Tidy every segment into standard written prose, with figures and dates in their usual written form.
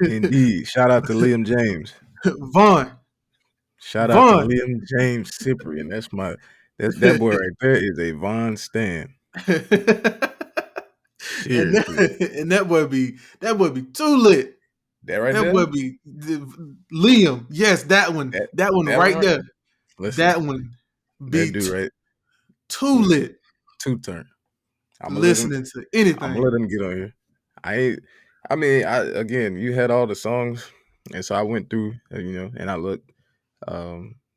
Indeed. Shout out to Liam James. Vaughn. Shout out to Vaughn. Liam James Cyprian. That boy right there is a Von Stan. and Seriously. that boy be too lit. That right That there? boy be Liam. Yes, that one. That That one that one right right there. listen, That one that be dude right too listen, lit two turn. I'ma let him listening to I'ma anything. let him get on here. I ain't I mean, I again you had all the songs and so I went through, and I looked,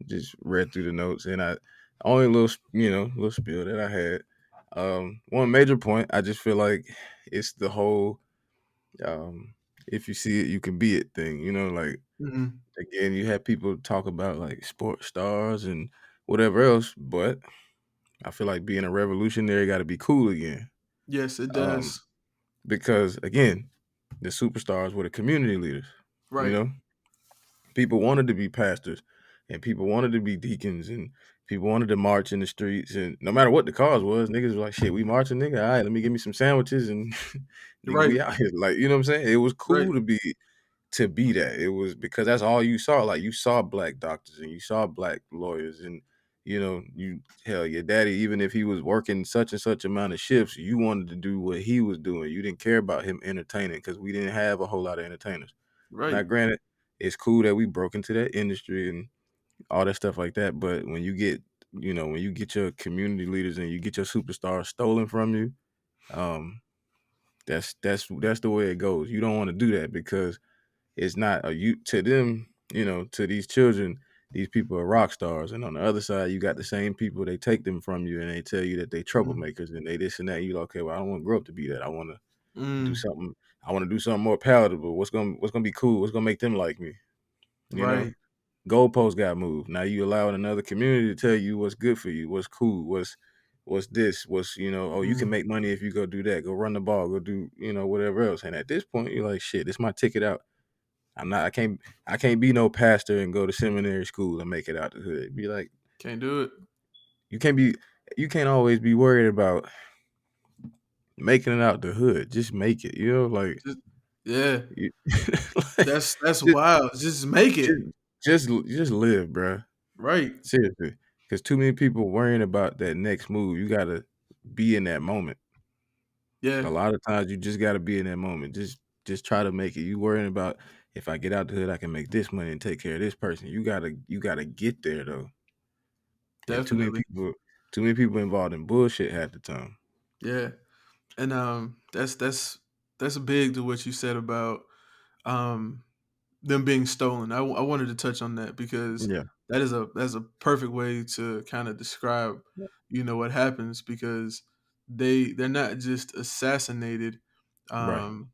just read through the notes and I only little spiel that I had. One major point, I just feel like it's the whole if you see it, you can be it thing. Like Hmm. again, you have people talk about like sports stars and whatever else, but I feel like being a revolutionary got to be cool again. Yes, it Um, does. because again, the superstars were the community leaders. You Right. know, people wanted to be pastors, and people wanted to be deacons, and people wanted to march in the streets, and no matter what the cause was, niggas were like, "Shit, we marching, nigga. All right, let me give me some sandwiches and nigga, Right. we out here." Like, you know what I'm saying? It was Right. cool to be that. It was because that's all you saw. Like you saw black doctors and you saw black lawyers and you hell your daddy, even if he was working such and such amount of shifts, you wanted to do what he was doing. You didn't care about him entertaining because we didn't have a whole lot of entertainers. Now, Right. granted, it's cool that we broke into that industry and all that stuff like that. But when you get your community leaders and you get your superstars stolen from you, um, that's the way it goes. You don't want to do that because it's not a you to them, to these children, these people are rock stars. And on the other side, you got the same people, they take them from you and they tell you that they Mm. troublemakers and they this and that. You like, okay, well, I don't want to grow up to be that. I want to do Mm. something. I want to do something more palatable. What's gonna be cool? What's gonna make them like me? You know? Right. Goalposts got moved. Now you allowing another community to tell you what's good for you, what's cool, what's this, oh, you can Mm. make money if you go do that, go run the ball, go do, whatever else. And at this point, you're like, shit, this my ticket out. I can't be no pastor and go to seminary school and make it out the hood. Be like, Can't do it. you can't be you can't always be worried about making it out the hood. Just make it, like, Just, yeah. you, like That's just, wild. Just make it. just just live, bruh. Right. Seriously. Because too many people worrying about that next move. You gotta be in that moment. Yeah. A lot of times you just gotta be in that moment. Just try to make it. You worrying about if I get out the hood, I can make this money and take care of this person. You gotta get there though. And Definitely. too many people involved in bullshit half the time. Yeah. And that's big to what you said about um them being stolen. I wanted to touch on that because Yeah. that's a perfect way to kind of describe what happens because they're not just assassinated, Right. um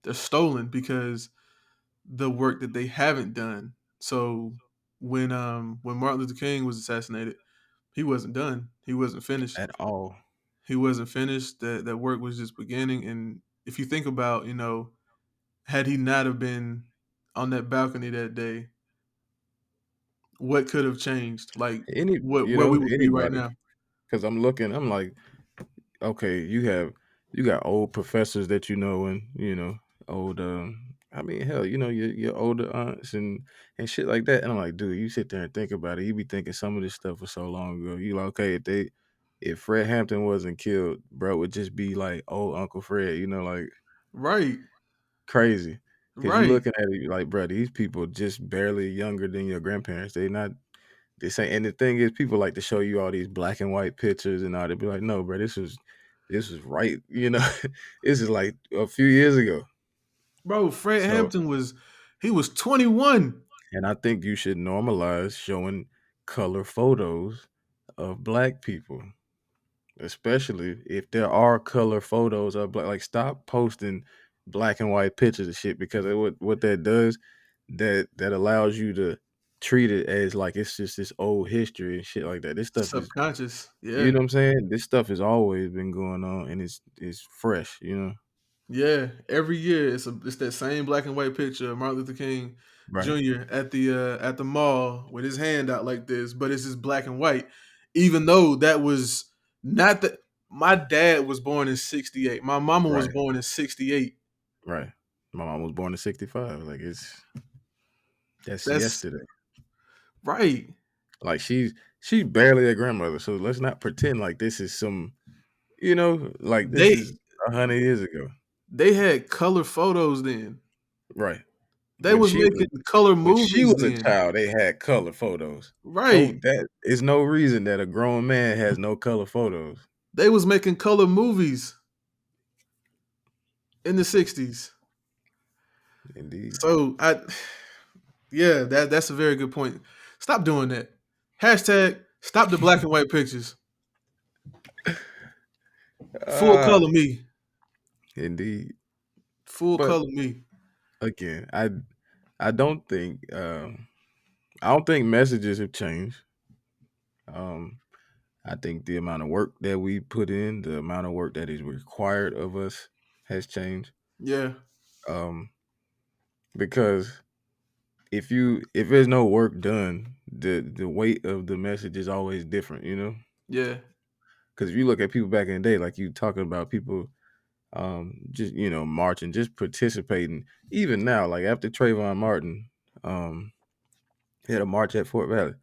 they're stolen because the work that they haven't done. So when Martin Luther King was assassinated, he wasn't done. He wasn't finished. At all. He wasn't finished. That work was just beginning. And if you think about, had he not have been on that balcony that day, what could have changed? Like where we would be right Anybody. now. Because I'm looking, I'm like, okay, you got old professors that and old I mean hell, your older aunts and shit like that. And I'm like, dude, you sit there and think about it. You be thinking some of this stuff was so long ago. You like, okay, if Fred Hampton wasn't killed, bro, it would just be like old Uncle Fred, like Right. crazy. Cause you Right. looking at it, you like, bro, these people just barely younger than your grandparents. They not this ain't, and the thing is, people like to show you all these black and white pictures and all. They be like, no, bro, this was right. This is like a few years ago. Bro, Fred So, Hampton he was 21. and I think you should normalize showing color photos of black people, especially if there are color photos of black. Like, stop posting black and white pictures of shit because what that does, that allows you to treat it as like it's just this old history and shit like that. This stuff is Subconscious. You Yeah. know what I'm saying? This stuff has always been going on and it's fresh. Yeah, every year it's that same black and white picture of Martin Luther King Right. Jr. At the mall with his hand out like this, but it's just black and white. Even though that was not the my dad was born in 68. My mama was Right. born in 68. Right. My mom was born in '65. Like that's That's yesterday. right. Like she's barely a grandmother. So let's not pretend like this is some, like this They is 100 years ago. they had color photos then. Right. They was making color When she movies was a then. child, they had color photos. So Right. that is no reason that a grown man has no color photos. They was making color movies in the 60s. Indeed. So I yeah, that's a very good point. Stop doing that. Hashtag stop the black and white pictures. Full Uh, color me. indeed. Full But color me. again, I don't think I don't think messages have changed. Um, I think the amount of work that we put in, the amount of work that is required of us has changed. Yeah. Um, because if there's no work done, the weight of the message is always different, you know? Yeah. Because if you look at people back in the day, like you talking about people just marching, just participating, even now, like after Trayvon Martin, um, had a march at Fort Valley,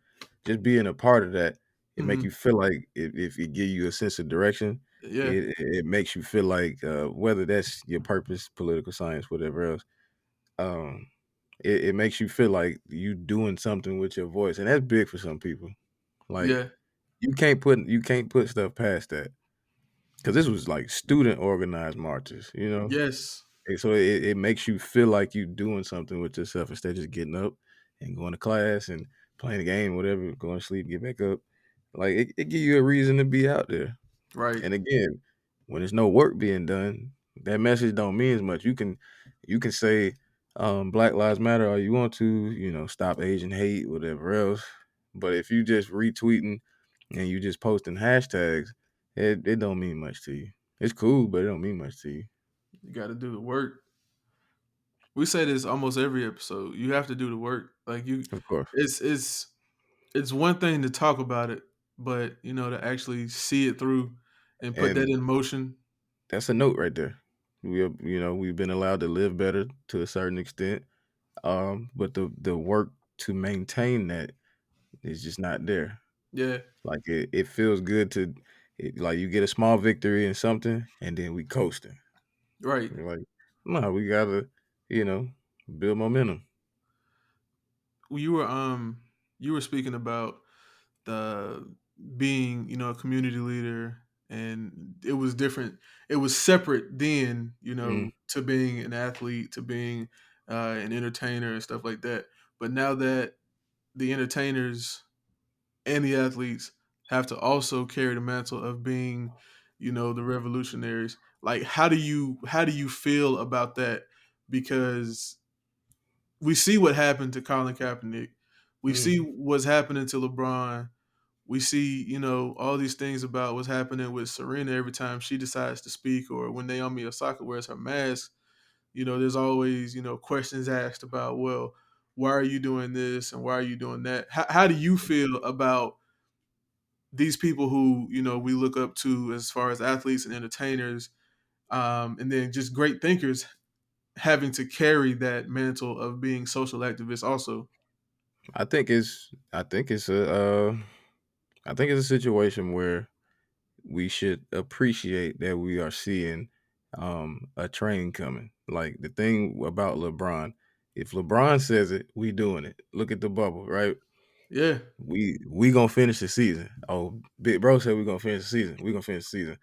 just being a part of that, it make you Mhm. feel like if it give you a sense of direction, Yeah. it makes you feel like whether that's your purpose, political science, whatever else, um, it makes you feel like you doing something with your voice, and that's big for some people. Like Yeah. you can't put stuff past that because this was like student organized marches, Yes. And so it makes you feel like you doing something with yourself instead of just getting up and going to class and playing a game, whatever, going to sleep, get back up. Like it give you a reason to be out there. Right. And again, when there's no work being done, that message don't mean as much. You can say Black Lives Matter all you want to, stop Asian hate, whatever else. But if you just retweeting and you just posting hashtags, it don't mean much to you. It's cool, but it don't mean much to you. You got to do the work. We say this almost every episode. You have to do the work. Like you Of course. it's one thing to talk about it, but to actually see it through and put that And in motion. that's a note right there. We've been allowed to live better to a certain extent, but the work to maintain that is just not there. Yeah. Like it feels good like you get a small victory in something, and then we coasting. Right. You're like, no, we gotta, you know, build momentum. You were speaking about the being a community leader, and it was different. It was separate then, Mm. to being an athlete, to being an entertainer and stuff like that. But now that the entertainers and the athletes have to also carry the mantle of being the revolutionaries, like how do you feel about that? Because we see what happened to Colin Kaepernick. We see Mm. what's happening to LeBron. We see, all these things about what's happening with Serena every time she decides to speak, or when Naomi Osaka wears her mask. There's always, questions asked about, well, why are you doing this and why are you doing that? How do you feel about these people who, we look up to as far as athletes and entertainers, and then just great thinkers having to carry that mantle of being social activists also? I think it's a situation where we should appreciate that we are seeing a train coming. Like the thing about LeBron, if LeBron says it, we doing it. Look at the bubble, right? Yeah. We gonna finish the season. Oh, Big Bro said we gonna finish the season. We gonna finish the season.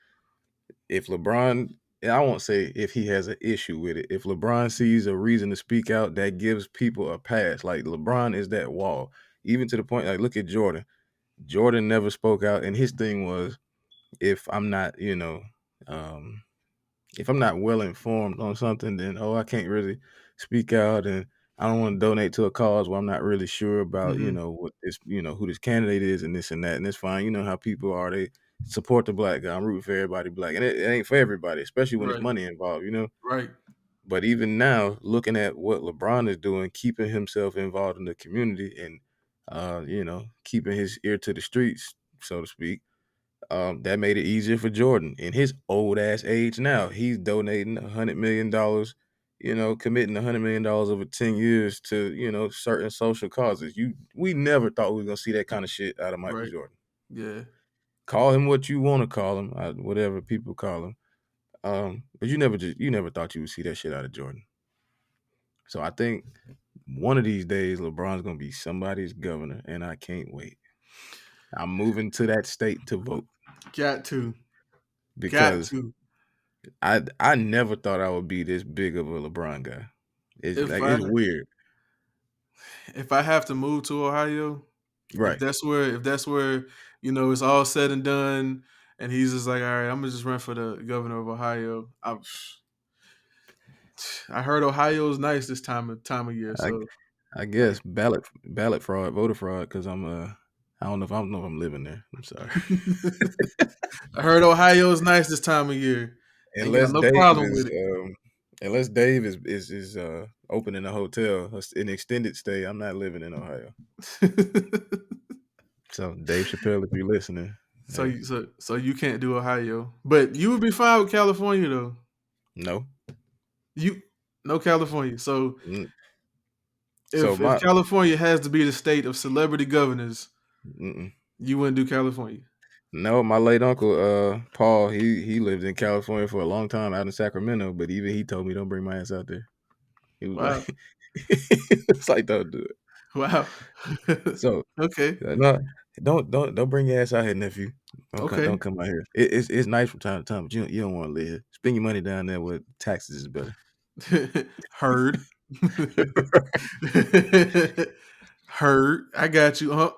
If LeBron, and I won't say if he has an issue with it. If LeBron sees a reason to speak out, that gives people a pass. Like LeBron is that wall, even to the point. Like look at Jordan. Jordan never spoke out, and his thing was if I'm not, um, if I'm not well informed on something, then I can't really speak out, and I don't want to donate to a cause where I'm not really sure about, Hmm. what this, who this candidate is, and this and that, and it's fine. You know how people are; they support the black guy. I'm rooting for everybody black, and it ain't for everybody, especially when there's Right. money involved. Right. But even now, looking at what LeBron is doing, keeping himself involved in the community, and keeping his ear to the streets, so to speak, that made it easier for Jordan. In his old ass age now, he's donating $100 million, committing $100 million over 10 years to certain social causes. We never thought we were gonna see that kind of shit out of Michael Right. Jordan. Yeah. Call him what you want to call him, whatever people call him. But you never thought you would see that shit out of Jordan. So I think one of these days LeBron's gonna be somebody's governor, and I can't wait. I'm moving to that state to vote Got to. Got because to. I never thought I would be this big of a LeBron guy. It's If like I it's weird, if I have to move to Ohio, if right? that's where it's all said and done, and he's just like, all right, I'm gonna just run for the governor of Ohio. I heard Ohio's nice this time of year, I so I hey. guess ballot fraud, voter fraud, because I don't know if I'm living there. I'm sorry. I heard Ohio's nice this time of year. Ain't got unless no Dave problem is with um, unless Dave is opening a hotel, an extended stay, I'm not living in Ohio. it. So Dave Chappelle, if you're listening, So hey, you can't do Ohio, but you would be fine with California though. no. You no California. So Mm. So if my California has to be the state of celebrity governors, mm-mm. you wouldn't do California. No, my late uncle Paul, he lived in California for a long time out in Sacramento, but even he told me don't bring my ass out there. He was Wow. like, it's like don't do it. Wow. So Okay. no, don't bring your ass out here, nephew. Don't Okay. come out here. It's nice from time to time, but you don't want to live here. Spend your money down there where taxes is better. Heard. Heard. I got you. Huh?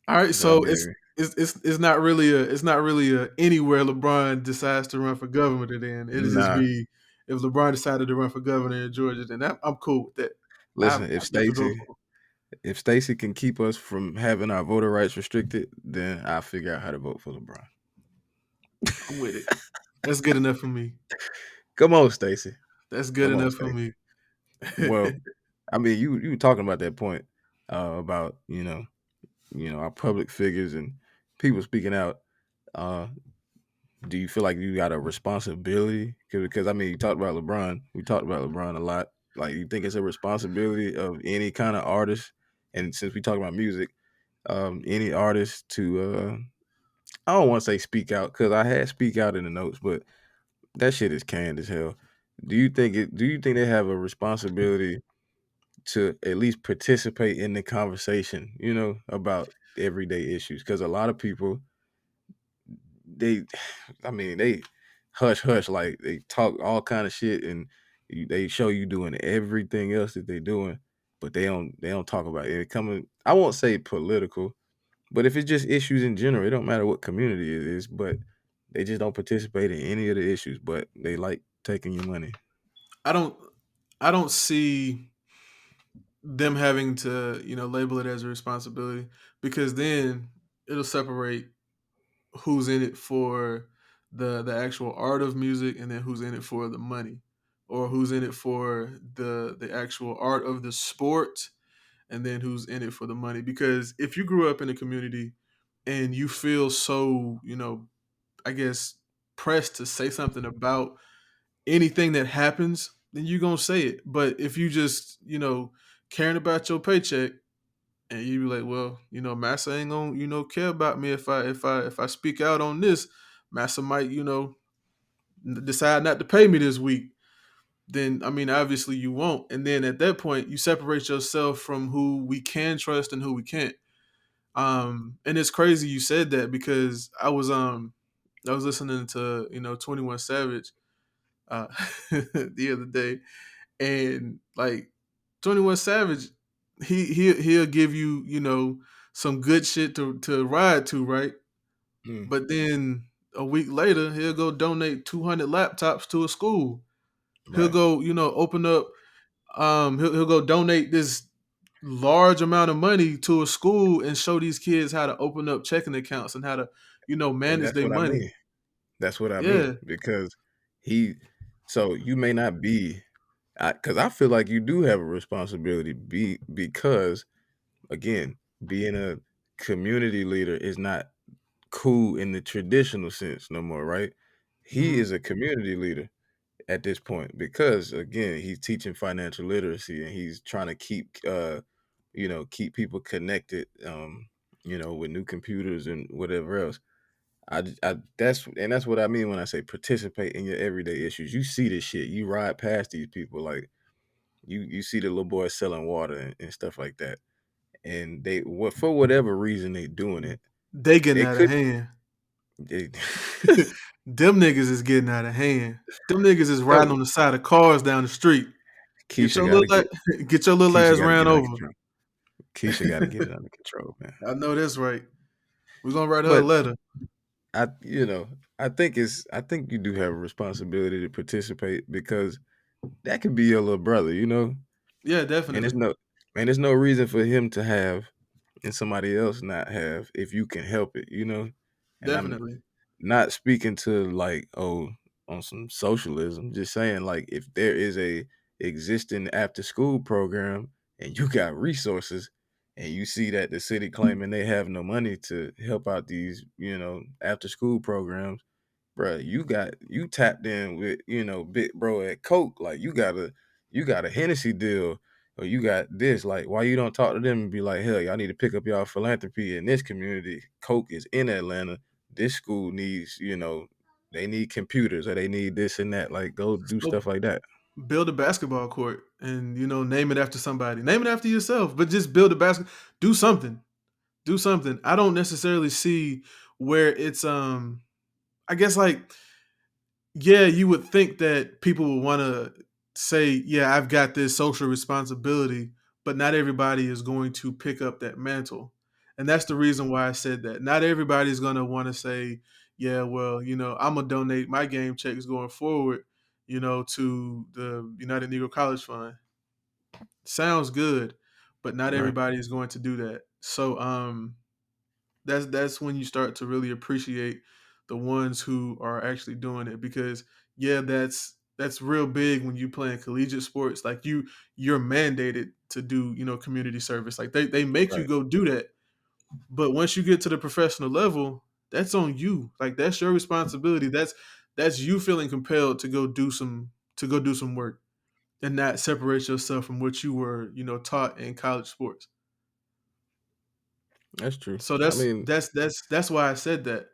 All right. But I So mean, it's not really a anywhere LeBron decides to run for governor. Then it'll just nah. be if LeBron decided to run for governor in Georgia. Then I'm cool with that. I Listen, if definitely vote Stacy for him. if Stacy can keep us from having our voter rights restricted, then I'll figure out how to vote for LeBron. I'm with it. That's good enough for me. Come on, Stacy. That's good Come on, enough for Stacy. me. Well, I mean, you were talking about that point about our public figures and people speaking out. Uh, do you feel like you got a responsibility? Because I mean, you talked about LeBron. We talked about LeBron a lot. Like, you think it's a responsibility of any kind of artist, and since we talk about music, any artist to I don't want to say speak out because I had speak out in the notes, but that shit is canned as hell. Do you think they have a responsibility to at least participate in the conversation, about everyday issues? Because a lot of people, they, I mean, they hush hush, like they talk all kind of shit, and they show you doing everything else that they doing, but they don't talk about it coming. I won't say political, but if it's just issues in general, it don't matter what community it is, but they just don't participate in any of the issues, but they like taking your money. I don't I don't see them having to, label it as a responsibility because then it'll separate who's in it for the actual art of music and then who's in it for the money or who's in it for the actual art of the sport and then who's in it for the money because if you grew up in a community and you feel so, I guess pressed to say something about anything that happens, then you're gonna say it. But if you just, caring about your paycheck and you be like, well, Massa ain't gonna, care about me if I speak out on this, Massa might, decide not to pay me this week. Then I mean, obviously you won't. And then at that point, you separate yourself from who we can trust and who we can't. And it's crazy you said that because I was listening to 21 Savage uh the other day, and like 21 Savage, he'll give you some good shit to ride to, right? Mm, But then a week later, he'll go donate 200 laptops to a school. He'll right. go open up. He'll go donate this large amount of money to a school and show these kids how to open up checking accounts and how to And manage that's their what I money. mean. That's what I Yeah. mean because he. So you may not be, because I feel like you do have a responsibility. Because again, being a community leader is not cool in the traditional sense no more, right? He Mhm. is a community leader, at this point because again he's teaching financial literacy and he's trying to keep keep people connected with new computers and whatever else. That's what I mean when I say participate in your everyday issues. You see this shit, you ride past these people, like you see the little boys selling water and stuff like that, and they what for whatever reason they doing it. They getting They out of could hand. they, Them niggas is getting out of hand. Them niggas is no, riding on the side of cars down the street. Get Keisha your got little to get get your little Keisha ass got to ran get it under over. control. Keisha got to get it under control, man. I know that's right. We're gonna write her a But letter. I, I think you do have a responsibility to participate because that could be your little brother, Yeah, and there's definitely. no, and there's no reason for him to have and somebody else not have if you can help it. And I'm Definitely. not speaking to like on some socialism, just saying like if there is a existing after school program and you got resources and you see that the city claiming they have no money to help out these after school programs, bruh, you tapped in with big bro at Coke, like you got a Hennessy deal, or you got this. Like, why you don't talk to them and be like, hell, y'all need to pick up y'all philanthropy in this community. Coke is in Atlanta. This school needs, they need computers or they need this and that. Like, go do Well, stuff like that. build a basketball court and name it after somebody. Name it after yourself, but just build a basket. Do something. Do something. I don't necessarily see where it's I guess like yeah, you would think that people would want to say, "Yeah, I've got this social responsibility," but not everybody is going to pick up that mantle. And that's the reason why I said that. Not everybody's going to want to say, "Yeah, well, I'm gonna donate my game checks going forward, to the United Negro College Fund." Sounds good, but not Right. everybody is going to do that. So, that's when you start to really appreciate the ones who are actually doing it because yeah, that's real big when you playing collegiate sports. Like you're mandated to do community service. Like they make you Right. go do that, but once you get to the professional level, that's on you. Like that's your responsibility. That's you feeling compelled to go do some work and not separate yourself from what you were taught in college sports. That's true. So I that's mean, that's that's that's why I said that.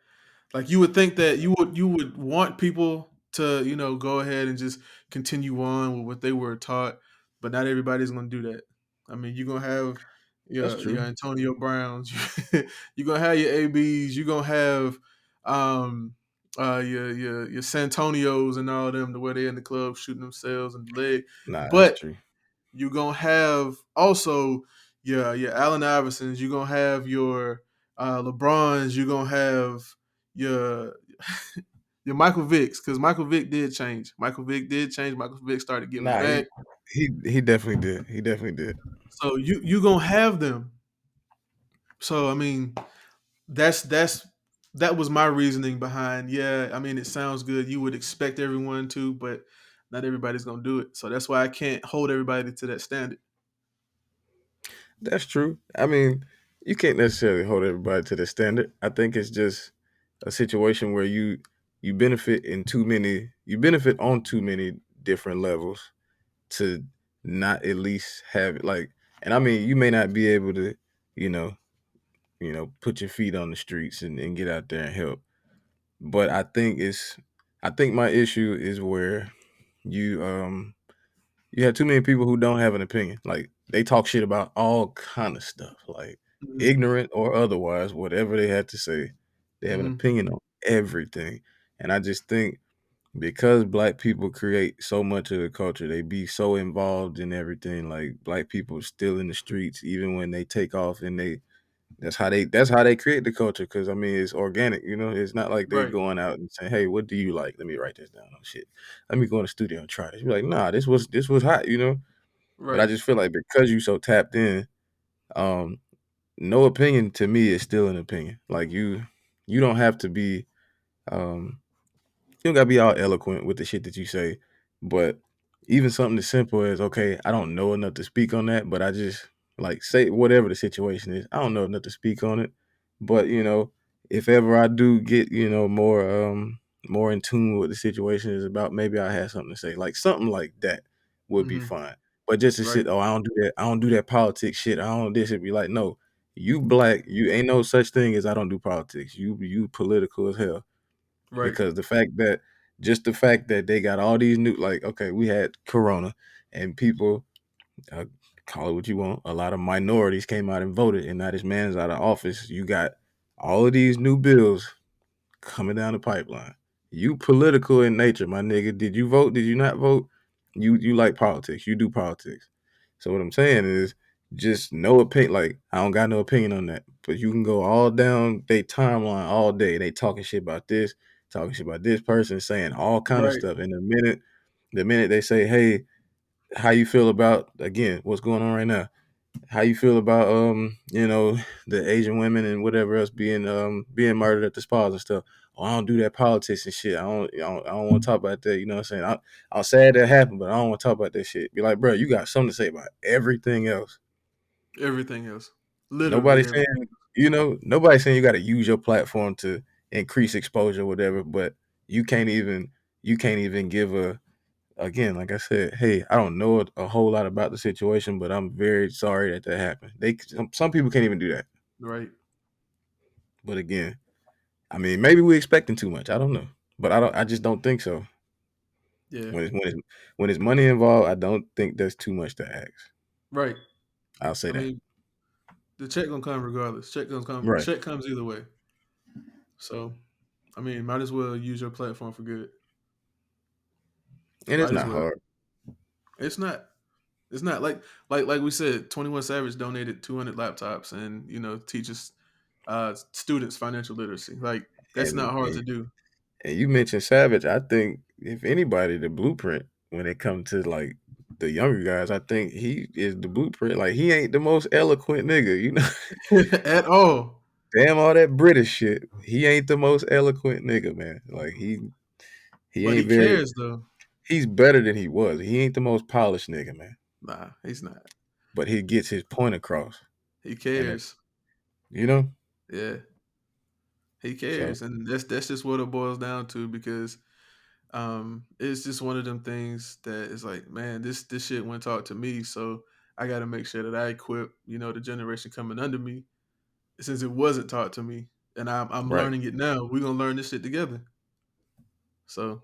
Like you would think that you would want people to go ahead and just continue on with what they were taught, but not everybody's going to do that. I mean, you're gonna have that's your true. Antonio Browns, you're gonna have your ABs, you're gonna have um your Santonios and all them the way they're in the club shooting themselves in the leg, Nah, that's but true. you're gonna have also your Allen Iversons, you're gonna have your LeBrons, you're gonna have your your Michael Vicks, because Michael Vick did change. Michael Vick did change. Michael Vick started giving Nah, he back. he definitely did. He definitely did. So you gonna have them. So I mean, that's that was my reasoning behind. Yeah, I mean, it sounds good. You would expect everyone to, but not everybody's gonna do it. So that's why I can't hold everybody to that standard. That's true. I mean, you can't necessarily hold everybody to the standard. I think it's just a situation where you benefit on too many different levels to not at least have it like, and I mean you may not be able to, you know, put your feet on the streets and get out there and help. But I think my issue is where you you have too many people who don't have an opinion. Like they talk shit about all kind of stuff, like Mhm, ignorant or otherwise, whatever they had to say. They have an mhm, opinion on everything. And I just think because black people create so much of the culture, they be so involved in everything. Like black people still in the streets, even when they take off and that's how they create the culture. Cause I mean it's organic, it's not like they right, going out and saying, hey, what do you like? Let me write this down. Oh shit. Let me go in the studio and try this. You're like, nah, this was hot. But I right. just feel like because you so tapped in, um, no opinion to me is still an opinion. Like you don't have to be um you don't gotta be all eloquent with the shit that you say, but even something as simple as, okay, I don't know enough to speak on that, but I just like say whatever the situation is, I don't know enough to speak on it. But if ever I do get, more more in tune with the situation is about, maybe I had something to say. Like something like that would be Hmm. fine. But just to Right. sit, oh, I don't do that. I don't do that politics shit. I don't this. It'd be like, no, you black. You ain't no such thing as I don't do politics. You political as hell. Right. Because the fact that they got all these new, like, okay, we had Corona and people, uh, call it what you want. A lot of minorities came out and voted, and now this man's out of office. You got all of these new bills coming down the pipeline. You political in nature, my nigga. Did you vote? Did you not vote? You like politics. You do politics. So what I'm saying is just no opinion. Like I don't got no opinion on that. But you can go all down their timeline all day. They talking shit about this, talking shit about this person, saying all kind of Right. stuff. And the minute they say, hey, how you feel about again what's going on right now? How you feel about the Asian women and whatever else being murdered at the spas and stuff? Oh, I don't do that politics and shit. I don't want to talk about that. You know what I'm saying? I'm sad that happened, but I don't want to talk about that shit. Be like, bro, you got something to say about everything else. Everything else. Literally Nobody's everything. saying nobody's saying you got to use your platform to increase exposure or whatever. But you can't even you can't even give a again, like I said, hey, I don't know a whole lot about the situation, but I'm very sorry that happened. Some people can't even do that. Right. But again, I mean, maybe we're expecting too much. I don't know, but I don't. I just don't think so. Yeah. When it's money involved, I don't think there's too much to ask. Right. I'll say I that. mean, the check gonna come regardless. Right, Check comes either way. So I mean, might as well use your platform for good. and it's Might as not well. hard. It's not. It's not like we said. 21 Savage donated 200 laptops and teaches students financial literacy. Like that's not And, hard and to do. and you mentioned Savage. I think if anybody, the blueprint when it comes to like the younger guys, I think he is the blueprint. Like he ain't the most eloquent nigga, At all. Damn all that British shit. He ain't the most eloquent nigga, man. Like he But he ain't very. cares though. He's better than he was. He ain't the most polished nigga, man. Nah, he's not. But he gets his point across, He and that cares. you know. Yeah, he So cares, and that's just what it boils down to because it's just one of them things that is like, man, this shit went taught to me, so I got to make sure that I equip the generation coming under me since it wasn't taught to me, and I'm right. learning it now. We're gonna learn this shit together. So